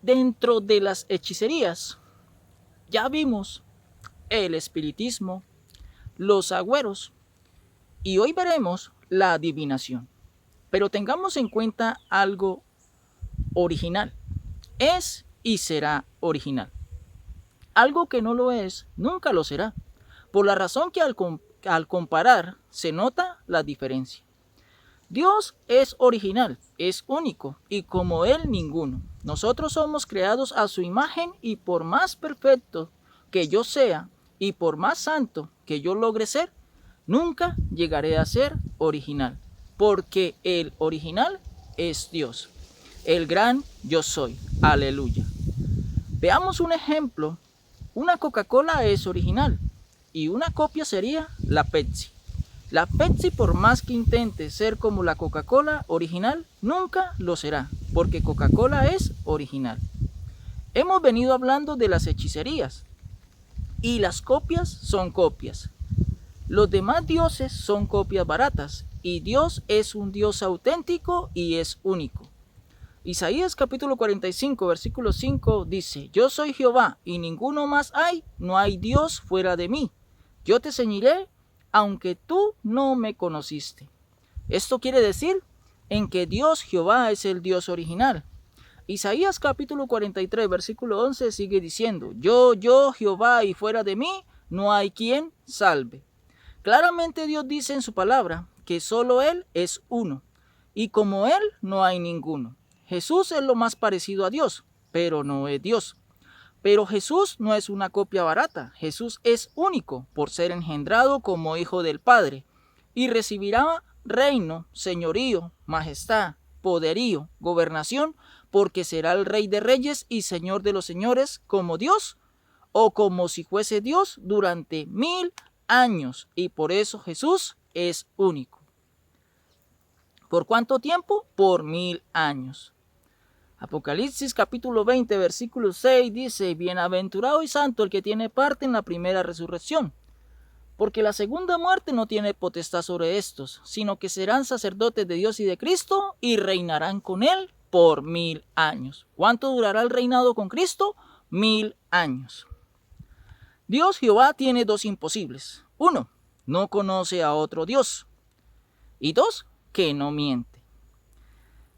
Dentro de las hechicerías, ya vimos el espiritismo, los agüeros y hoy veremos la adivinación. Pero tengamos en cuenta algo original. Es y será original. Algo que no lo es, nunca lo será. Por la razón que al comparar se nota la diferencia. Dios es original, es único y como Él ninguno. Nosotros somos creados a su imagen y por más perfecto que yo sea y por más santo que yo logre ser, nunca llegaré a ser original, porque el original es Dios, el gran yo soy. Aleluya. Veamos un ejemplo. Una Coca-Cola es original y una copia sería la Pepsi. La Pepsi, por más que intente ser como la Coca-Cola original, nunca lo será, porque Coca-Cola es original. Hemos venido hablando de las hechicerías y las copias son copias. Los demás dioses son copias baratas y Dios es un Dios auténtico y es único. Isaías capítulo 45 versículo 5 dice: Yo soy Jehová y ninguno más hay, no hay Dios fuera de mí. Yo te ceñiré aunque tú no me conociste. Esto quiere decir en que Dios Jehová es el Dios original. Isaías capítulo 43 versículo 11 sigue diciendo: Yo Jehová y fuera de mí no hay quien salve. Claramente Dios dice en su palabra que solo Él es uno y como Él no hay ninguno. Jesús es lo más parecido a Dios, pero no es Dios. Pero Jesús no es una copia barata. Jesús es único por ser engendrado como hijo del Padre y recibirá reino, señorío, majestad, poderío, gobernación, porque será el Rey de Reyes y Señor de los señores como Dios o como si fuese Dios durante 1000 años. Y por eso Jesús es único. ¿Por cuánto tiempo? Por 1000 años. Apocalipsis capítulo 20 versículo 6 dice: Bienaventurado y santo el que tiene parte en la primera resurrección, porque la segunda muerte no tiene potestad sobre estos, sino que serán sacerdotes de Dios y de Cristo y reinarán con Él por 1000 años. ¿Cuánto durará el reinado con Cristo? 1000 años. Dios Jehová tiene dos imposibles. 1. No conoce a otro Dios. Y 2. Que no miente.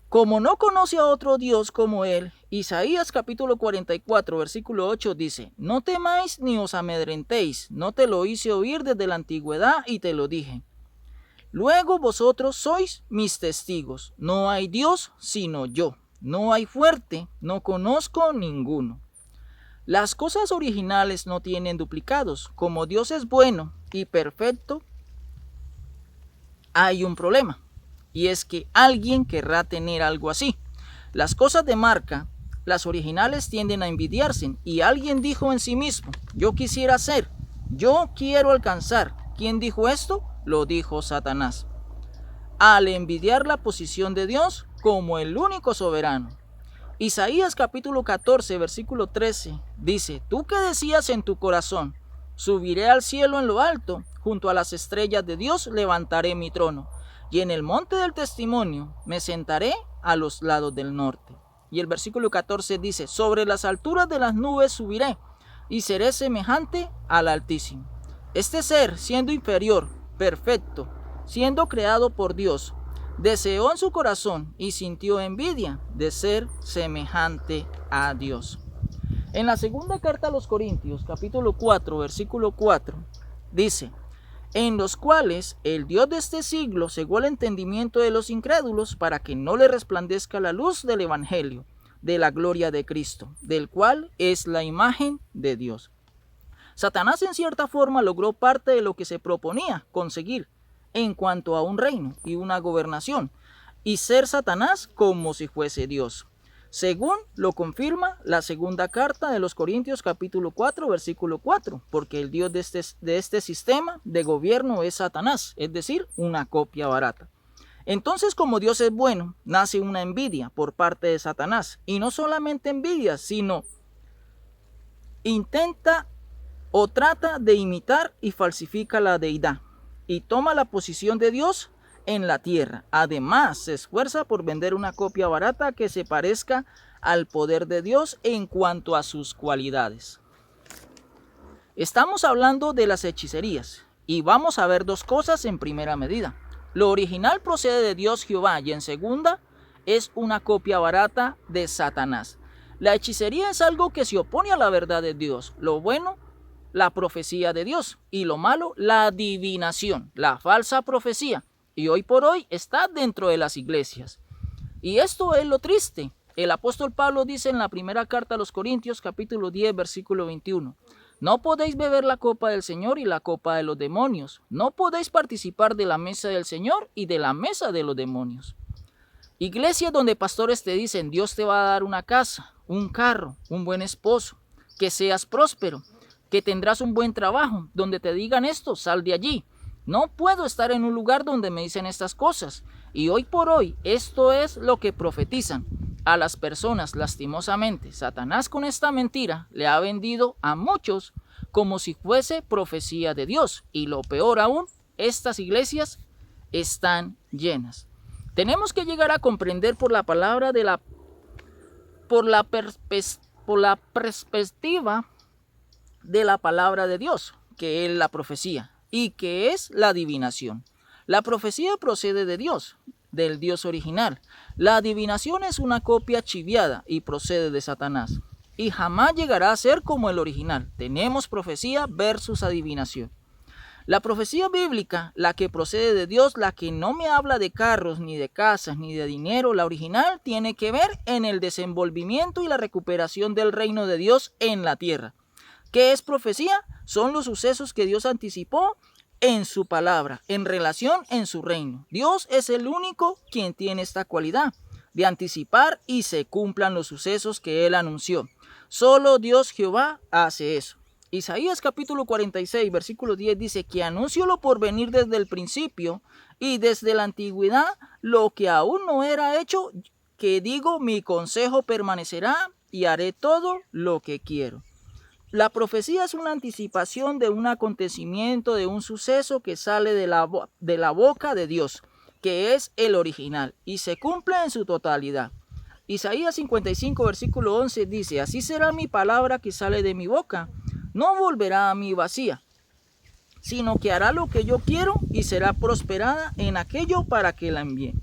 Como no conoce a otro Dios como Él, Isaías capítulo 44 versículo 8 dice: No temáis ni os amedrentéis, no te lo hice oír desde la antigüedad y te lo dije. Luego vosotros sois mis testigos, no hay Dios sino yo, no hay fuerte, no conozco ninguno. Las cosas originales no tienen duplicados. Como Dios es bueno y perfecto, hay un problema. Y es que alguien querrá tener algo así. Las cosas de marca, las originales tienden a envidiarse. Y alguien dijo en sí mismo: yo quisiera ser, yo quiero alcanzar. ¿Quién dijo esto? Lo dijo Satanás. Al envidiar la posición de Dios como el único soberano. Isaías capítulo 14 versículo 13 dice: Tú que decías en tu corazón: subiré al cielo en lo alto, junto a las estrellas de Dios levantaré mi trono, y en el monte del testimonio me sentaré a los lados del norte. Y el versículo 14 dice: sobre las alturas de las nubes subiré, y seré semejante al Altísimo. Este ser, siendo inferior, perfecto, siendo creado por Dios, deseó en su corazón y sintió envidia de ser semejante a Dios. En la segunda carta a los Corintios, capítulo 4, versículo 4, dice: en los cuales el Dios de este siglo cegó el entendimiento de los incrédulos para que no le resplandezca la luz del evangelio de la gloria de Cristo, del cual es la imagen de Dios. Satanás en cierta forma logró parte de lo que se proponía conseguir en cuanto a un reino y una gobernación, y ser Satanás como si fuese Dios, según lo confirma la segunda carta de los Corintios capítulo 4 versículo 4, porque el Dios de este sistema de gobierno es Satanás, es decir, una copia barata. Entonces, como Dios es bueno, nace una envidia por parte de Satanás, y no solamente envidia, sino intenta o trata de imitar y falsifica la deidad, y toma la posición de Dios en la tierra. Además, se esfuerza por vender una copia barata que se parezca al poder de Dios en cuanto a sus cualidades. Estamos hablando de las hechicerías y vamos a ver dos cosas en primera medida. Lo original procede de Dios Jehová y en segunda es una copia barata de Satanás. La hechicería es algo que se opone a la verdad de Dios. Lo bueno, la profecía de Dios, y lo malo, la adivinación, la falsa profecía. Y hoy por hoy está dentro de las iglesias. Y esto es lo triste. El apóstol Pablo dice en la primera carta a los Corintios, capítulo 10, versículo 21. No podéis beber la copa del Señor y la copa de los demonios. No podéis participar de la mesa del Señor y de la mesa de los demonios. Iglesias donde pastores te dicen, Dios te va a dar una casa, un carro, un buen esposo, que seas próspero, que tendrás un buen trabajo. Donde te digan esto, sal de allí. No puedo estar en un lugar donde me dicen estas cosas. Y hoy por hoy, esto es lo que profetizan a las personas, lastimosamente. Satanás con esta mentira le ha vendido a muchos como si fuese profecía de Dios. Y lo peor aún, estas iglesias están llenas. Tenemos que llegar a comprender por la palabra por la perspectiva de la palabra de Dios, que es la profecía y que es la adivinación. La profecía procede de Dios, del Dios original. La adivinación es una copia chiviada y procede de Satanás. Y jamás llegará a ser como el original. Tenemos profecía versus adivinación. La profecía bíblica, la que procede de Dios, la que no me habla de carros, ni de casas, ni de dinero, la original tiene que ver en el desenvolvimiento y la recuperación del reino de Dios en la tierra. ¿Qué es profecía? Son los sucesos que Dios anticipó en su palabra, en relación en su reino. Dios es el único quien tiene esta cualidad de anticipar y se cumplan los sucesos que Él anunció. Solo Dios Jehová hace eso. Isaías capítulo 46, versículo 10 dice que anunció lo por venir desde el principio y desde la antigüedad lo que aún no era hecho, que digo, mi consejo permanecerá y haré todo lo que quiero. La profecía es una anticipación de un acontecimiento, de un suceso que sale de la boca de Dios, que es el original, y se cumple en su totalidad. Isaías 55, versículo 11 dice, así será mi palabra que sale de mi boca, no volverá a mí vacía, sino que hará lo que yo quiero y será prosperada en aquello para que la envíe.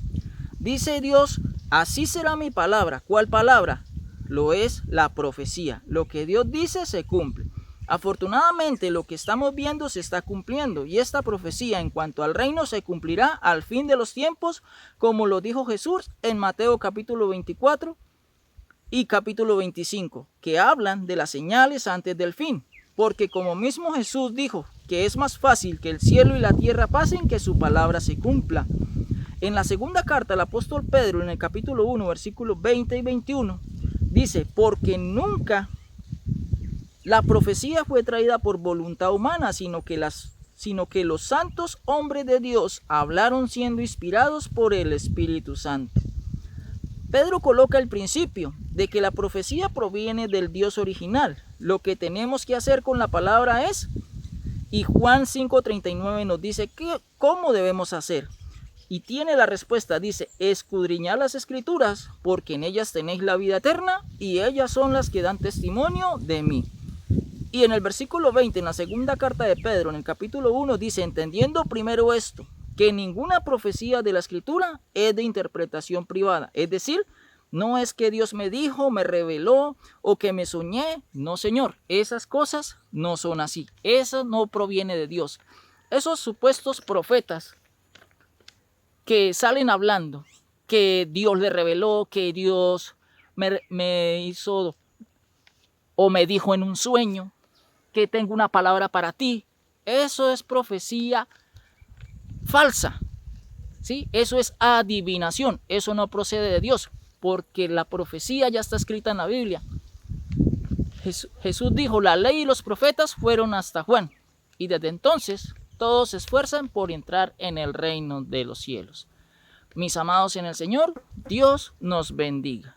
Dice Dios, así será mi palabra. ¿Cuál palabra? Lo es la profecía. Lo que Dios dice se cumple. Afortunadamente lo que estamos viendo se está cumpliendo y esta profecía en cuanto al reino se cumplirá al fin de los tiempos, como lo dijo Jesús en Mateo capítulo 24 y capítulo 25, que hablan de las señales antes del fin. Porque como mismo Jesús dijo que es más fácil que el cielo y la tierra pasen que su palabra se cumpla. En la segunda carta del apóstol Pedro, en el capítulo 1, versículos 20 y 21, dice, porque nunca la profecía fue traída por voluntad humana, sino que los santos hombres de Dios hablaron siendo inspirados por el Espíritu Santo. Pedro coloca el principio de que la profecía proviene del Dios original. Lo que tenemos que hacer con la palabra es, y Juan 5:39 nos dice cómo debemos hacer. Y tiene la respuesta, dice, escudriñad las escrituras, porque en ellas tenéis la vida eterna, y ellas son las que dan testimonio de mí. Y en el versículo 20, en la segunda carta de Pedro, en el capítulo 1, dice, entendiendo primero esto, que ninguna profecía de la escritura es de interpretación privada. Es decir, no es que Dios me dijo, me reveló o que me soñé. No, Señor, esas cosas no son así. Eso no proviene de Dios. Esos supuestos profetas que salen hablando que Dios le reveló, que Dios me hizo o me dijo en un sueño que tengo una palabra para ti. Eso es profecía falsa, ¿sí? Eso es adivinación, eso no procede de Dios, porque la profecía ya está escrita en la Biblia. Jesús dijo, la ley y los profetas fueron hasta Juan, y desde entonces todos se esfuerzan por entrar en el reino de los cielos. Mis amados en el Señor, Dios nos bendiga.